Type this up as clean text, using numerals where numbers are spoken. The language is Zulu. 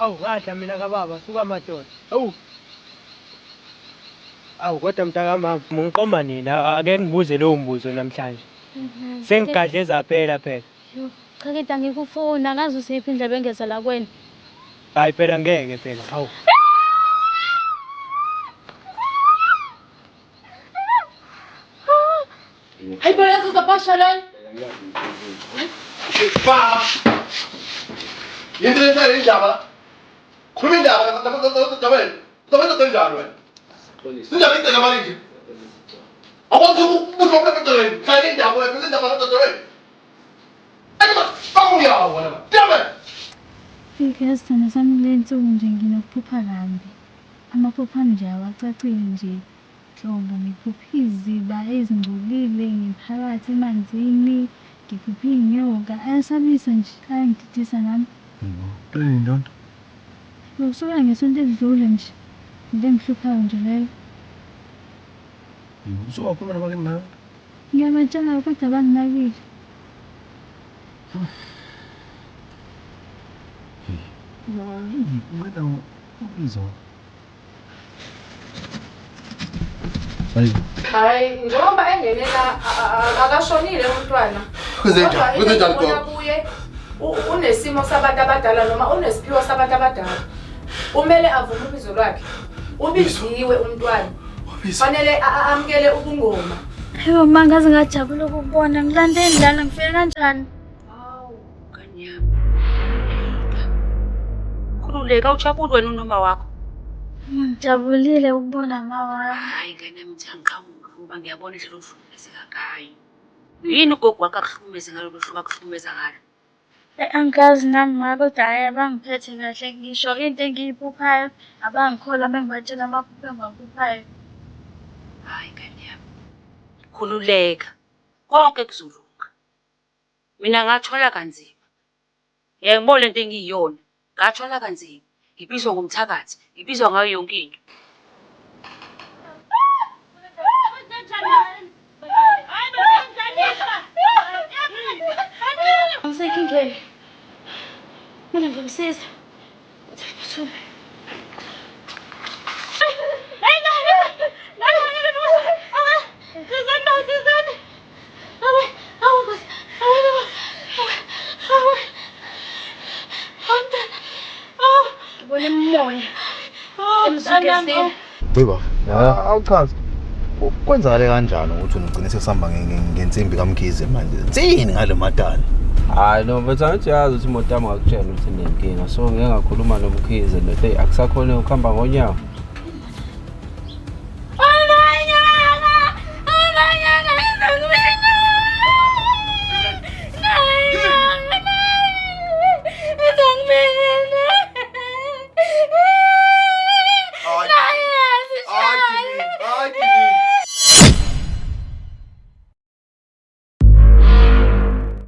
Awu ngadla mina kababa suka madoda. Awu kodwa mntakamama mungiqoma nina ake ngibuze lowo mbuzo namhlanje. Sengigadle zaphela phela. Cha ke ngikufuna ngazi usiphi indlela engeza la kwena. Hayi phela ngeke phela. Hawu. Hey boy, ako ka pa siya lang. Pa! 얘들은 다 이런 잡아. 그러면 잡아. 너만 또 잡아. 진짜 맨날 말이지. 아빠 좀 무슨 말 같은 거. 사이렌 잡아. 무슨 잡아 또 돼. 아니 뭐 빵이야. 와. 잡아. Ngiyazithanda sami le nsuku nje nginokuphupha kambi. Amaphupha nje awacacile nje. Hlobo ngiphupha iziba ezingcolile ngiphakathi emanzini. Ngiphupha inyoka ayasabisa nje ayangididisa nami. Yini ndondo? Usuka ngesonto edlule nje. Into engihluphayo nje leyo. Uzokhuluma nabakini nawe? Ngiyabatshela kodwa banginakile. Ngena ubizwa. Hayi njengoba engenela akashonile umntwana. Kwenzenjani Kodwa kuye unesimo sabantu abadala noma unesiphiwo sabantu abadala. Umele avume ubizo lwakhe. Ubiziwe umntwana. Fanele amkele ubungoma. Hayibo mangaze ngajabula ukubona ngilande endlala ngifike kanjani? Hawu kanyama. Khululeka ujabule wena unoma wakho. Ngijabulile ukubona mama. Hayi ngene mthangqhamuka ngoba ngiyabona indlela ohlumezeka ngayo. Yini ugogo wakho akuhlumeze ngalo hlobo akuhlumeza ngalo? Angazi nami kodwa hayi abangiphethe kahle ngisho into engiyiphuphayo abangikhola bengibatshela amaphupho engiwaphuphayo. Hayi kanyama. Khululeka. Konke kuzolunga. Mina ngathola kanzima. Ngiyayibona lento engiyiyona. Ngathola kanzima. Ngibizwa ngomthakathi. Ngibizwa ngayo yonke into. Ngisenkingeni. Mina ngimsiza. Beba. Awuchazi. Kwenzakale kanjani ukuthi ugcine sekusamba ngensimbi kaMkhize manje? Tsini ngale matala. Hayi no mfethu angithi yazi ukuthi imoto yami ngakutshela ukuthi inenkinga so ngeke ngakhuluma noMkhize nothi akusakhona ukuhamba ngonyawo.